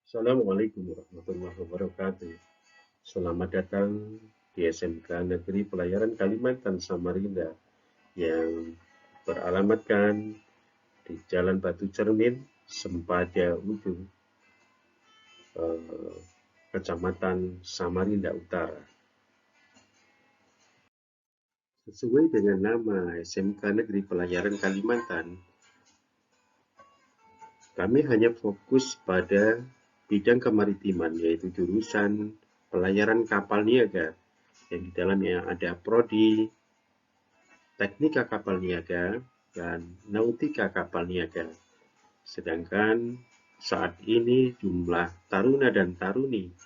Assalamualaikum warahmatullahi wabarakatuh. Selamat datang di SMK Negeri Pelayaran Kalimantan Samarinda yang beralamatkan di Jalan Batu Cermin, Sempaja Ujung, Kecamatan Samarinda Utara. Sesuai dengan nama SMK Negeri Pelayaran Kalimantan, kami hanya fokus pada bidang kemaritiman, yaitu jurusan pelayaran kapal niaga, yang di dalamnya ada prodi teknika kapal niaga dan nautika kapal niaga. Sedangkan saat ini jumlah taruna dan taruni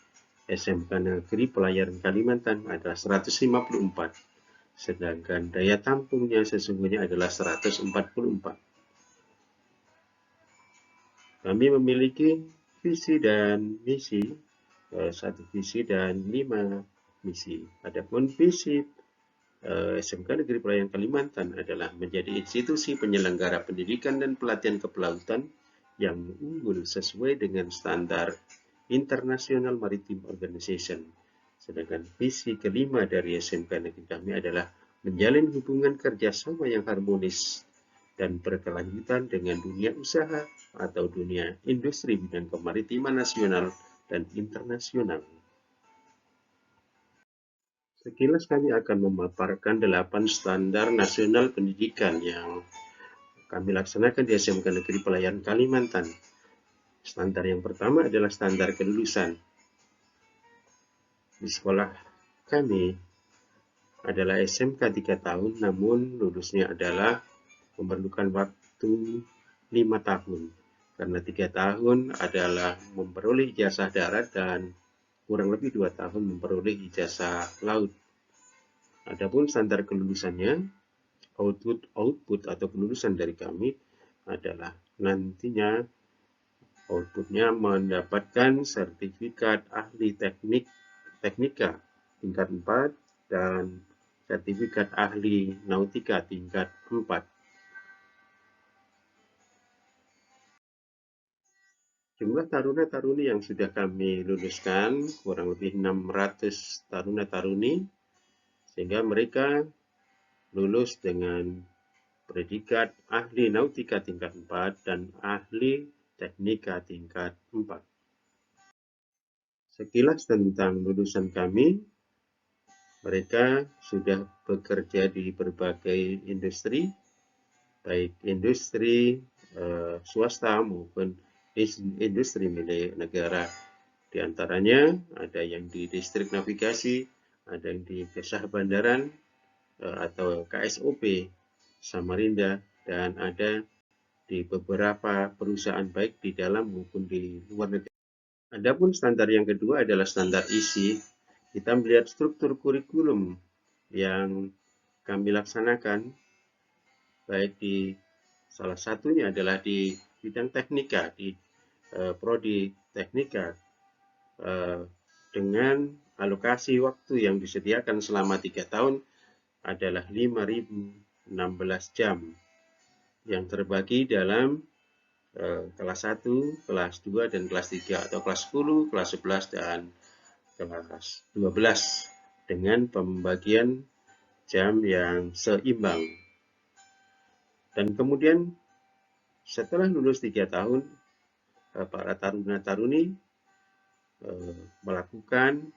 SMK Negeri Pelayaran Kalimantan adalah 154, sedangkan daya tampungnya sesungguhnya adalah 144. Kami memiliki visi dan misi, satu visi dan 5 misi. Adapun visi SMK Negeri Pelayaran Kalimantan adalah menjadi institusi penyelenggara pendidikan dan pelatihan kepelautan yang unggul sesuai dengan standar International Maritime Organization. Sedangkan visi kelima dari SMK Negeri kami adalah menjalin hubungan kerjasama yang harmonis dan berkelanjutan dengan dunia usaha atau dunia industri bidang kemaritiman nasional dan internasional. Sekilas kami akan memaparkan 8 standar nasional pendidikan yang kami laksanakan di SMK Negeri Pelayaran Kalimantan. Standar yang pertama adalah standar kelulusan. Di sekolah kami adalah SMK 3 tahun, namun lulusnya adalah memerlukan waktu 5 tahun. Karena 3 tahun adalah memperoleh ijazah darat dan kurang lebih 2 tahun memperoleh ijazah laut. Adapun standar kelulusannya, output atau kelulusan dari kami adalah nantinya outputnya mendapatkan sertifikat ahli teknika tingkat 4 dan sertifikat ahli nautika tingkat 4. Jumlah taruna-taruni yang sudah kami luluskan kurang lebih 600 taruna-taruni, sehingga mereka lulus dengan predikat ahli nautika tingkat 4 dan ahli teknika tingkat 4. Sekilas tentang lulusan kami, mereka sudah bekerja di berbagai industri, baik industri swasta maupun industri milik negara. Di antaranya ada yang di distrik navigasi, ada yang di Kesah Bandaran atau KSOP Samarinda, dan ada di beberapa perusahaan baik di dalam maupun di luar negeri. Adapun standar yang kedua adalah standar isi. Kita melihat struktur kurikulum yang kami laksanakan, baik di salah satunya adalah di bidang teknika, di prodi teknika, dengan alokasi waktu yang disediakan selama 3 tahun adalah 5.016 jam yang terbagi dalam kelas 1, kelas 2, dan kelas 3 atau kelas 10, kelas 11, dan kelas 12 dengan pembagian jam yang seimbang. Dan kemudian setelah lulus 3 tahun, para taruna-taruni melakukan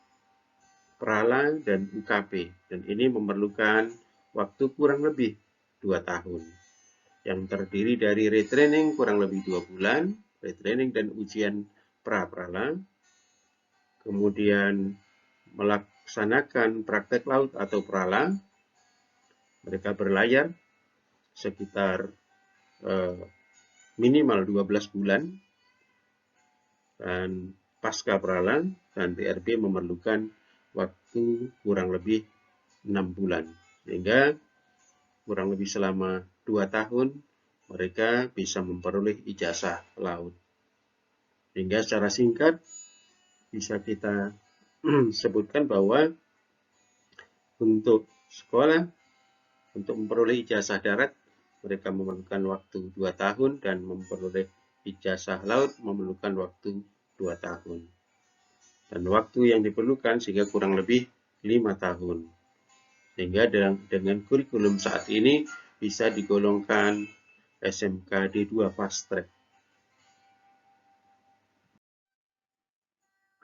Prala dan UKP, dan ini memerlukan waktu kurang lebih 2 tahun yang terdiri dari retraining kurang lebih 2 bulan, retraining dan ujian pra-prala, kemudian melaksanakan praktek laut atau prala. Mereka berlayar sekitar minimal 12 bulan, dan pasca prala dan TRB memerlukan waktu kurang lebih 6 bulan, sehingga kurang lebih selama 2 tahun mereka bisa memperoleh ijazah laut. Sehingga secara singkat bisa kita sebutkan bahwa untuk sekolah, untuk memperoleh ijazah darat, mereka memerlukan waktu 2 tahun, dan memperoleh ijazah laut memerlukan waktu 2 tahun. Dan waktu yang diperlukan sehingga kurang lebih 5 tahun. Sehingga dengan kurikulum saat ini bisa digolongkan SMK D2 Fast Track.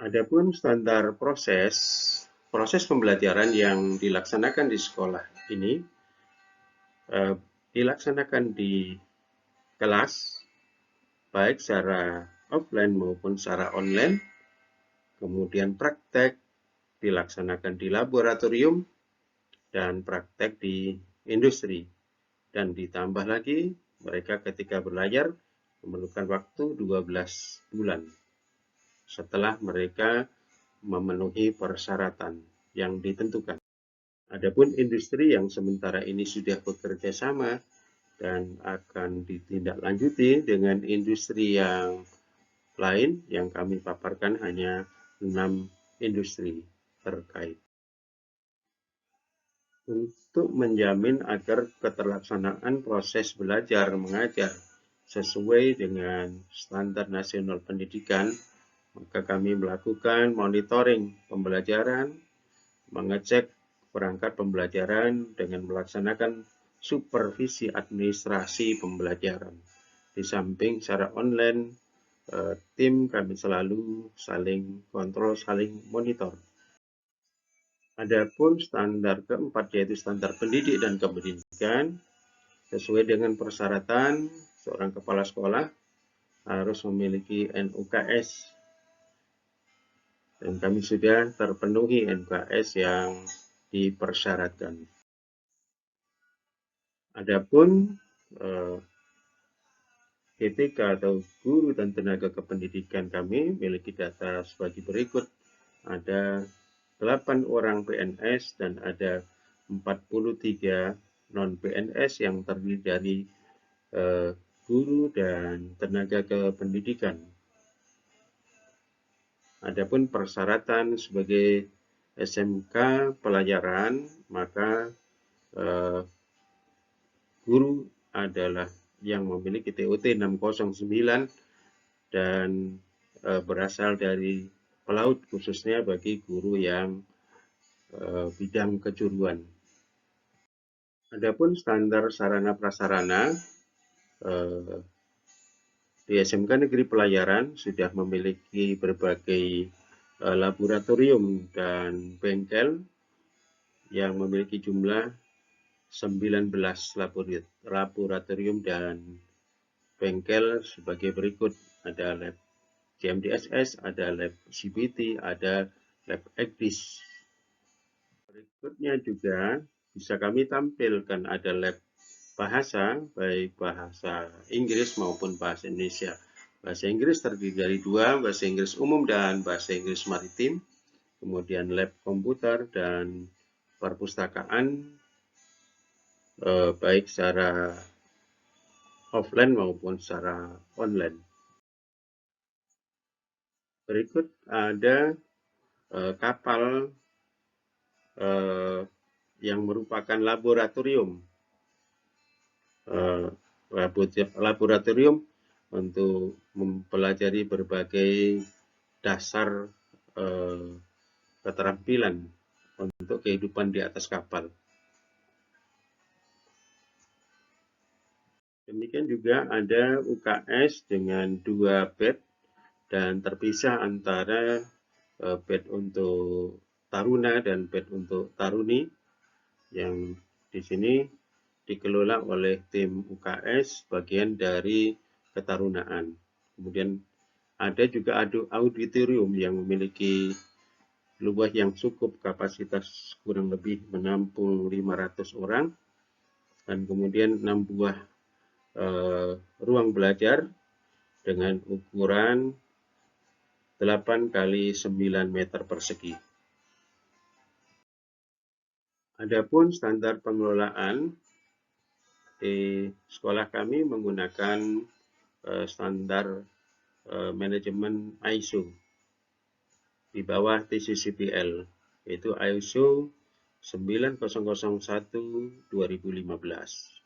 Adapun standar proses pembelajaran yang dilaksanakan di sekolah ini dilaksanakan di kelas baik secara offline maupun secara online, kemudian praktek dilaksanakan di laboratorium dan praktek di industri, dan ditambah lagi mereka ketika belajar memerlukan waktu 12 bulan setelah mereka memenuhi persyaratan yang ditentukan. Adapun industri yang sementara ini sudah bekerja sama dan akan ditindaklanjuti dengan industri yang lain yang kami paparkan hanya 6 industri terkait. Untuk menjamin agar keterlaksanaan proses belajar mengajar sesuai dengan standar nasional pendidikan, maka kami melakukan monitoring pembelajaran, mengecek perangkat pembelajaran dengan melaksanakan supervisi administrasi pembelajaran. Di samping secara online, tim kami selalu saling kontrol, saling monitor. Adapun standar keempat yaitu standar pendidik dan kependidikan, sesuai dengan persyaratan seorang kepala sekolah harus memiliki NUKS, dan kami sudah terpenuhi NUKS yang dipersyaratkan. Adapun GTK atau guru dan tenaga kependidikan kami memiliki data sebagai berikut. Ada 8 orang PNS dan ada 43 non-PNS yang terdiri dari guru dan tenaga kependidikan. Adapun persyaratan sebagai SMK pelajaran, maka guru adalah yang memiliki TOT 609 dan berasal dari PELAUD, khususnya bagi guru yang bidang kejuruan. Adapun standar sarana prasarana di SMK Negeri Pelayaran sudah memiliki berbagai laboratorium dan bengkel yang memiliki jumlah 19 laboratorium dan bengkel sebagai berikut. Ada lab CMDSS, ada lab CBT, ada lab ECDIS. Berikutnya juga bisa kami tampilkan ada lab bahasa, baik bahasa Inggris maupun bahasa Indonesia. Bahasa Inggris terdiri dari 2, bahasa Inggris umum dan bahasa Inggris maritim. Kemudian lab komputer dan perpustakaan, baik secara offline maupun secara online. Berikut ada kapal yang merupakan laboratorium untuk mempelajari berbagai dasar keterampilan untuk kehidupan di atas kapal. Demikian juga ada UKS dengan 2 bed dan terpisah antara bed untuk taruna dan bed untuk taruni, yang di sini dikelola oleh tim UKS bagian dari ketarunaan. Kemudian ada juga auditorium yang memiliki luas yang cukup, kapasitas kurang lebih menampung 500 orang, dan kemudian 6 buah ruang belajar dengan ukuran 8 kali 9 meter persegi. Adapun standar pengelolaan di sekolah kami menggunakan standar manajemen ISO di bawah TCCPL, yaitu ISO 9001-2015.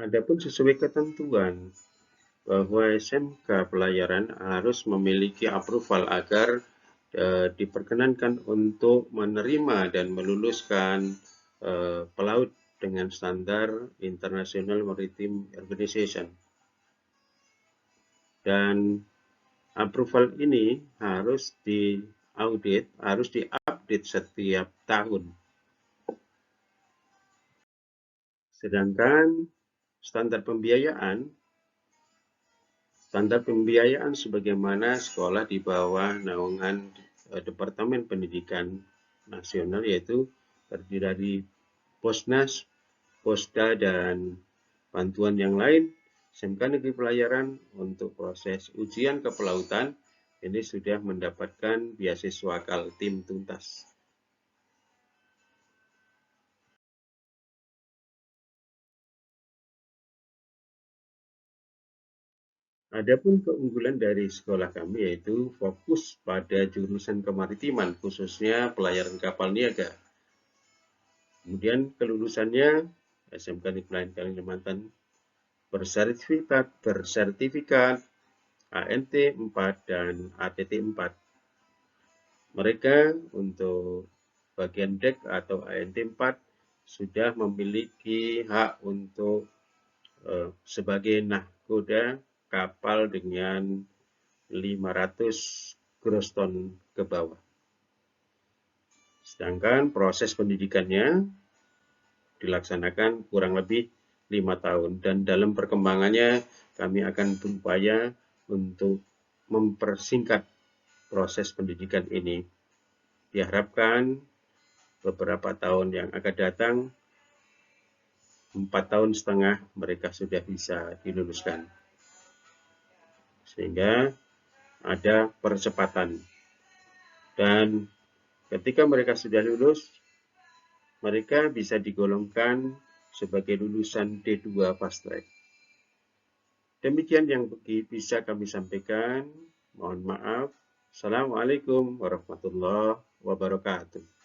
Adapun sesuai ketentuan bahwa SMK pelayaran harus memiliki approval agar diperkenankan untuk menerima dan meluluskan pelaut dengan standar International Maritime Organization. Dan approval ini harus diaudit, harus diupdate setiap tahun. Sedangkan standar pembiayaan sebagaimana sekolah di bawah naungan Departemen Pendidikan Nasional, yaitu terdiri dari Posnas, Posda, dan bantuan yang lain. SMK Negeri Pelayaran untuk proses ujian kepelautan ini sudah mendapatkan beasiswa Kaltim tuntas. Adapun keunggulan dari sekolah kami yaitu fokus pada jurusan kemaritiman, khususnya pelayaran kapal niaga. Kemudian kelulusannya SMK Negeri Kalimantan bersertifikat ANT 4 dan ATT 4. Mereka untuk bagian dek atau ANT 4 sudah memiliki hak untuk sebagai nahkoda kapal dengan 500 gross ton ke bawah. Sedangkan proses pendidikannya dilaksanakan kurang lebih 5 tahun, dan dalam perkembangannya kami akan berupaya untuk mempersingkat proses pendidikan ini. Diharapkan beberapa tahun yang akan datang, 4,5 tahun mereka sudah bisa diluluskan. Sehingga ada percepatan. Dan ketika mereka sudah lulus, mereka bisa digolongkan sebagai lulusan D2 Fast Track. Demikian yang bisa kami sampaikan. Mohon maaf. Assalamualaikum warahmatullahi wabarakatuh.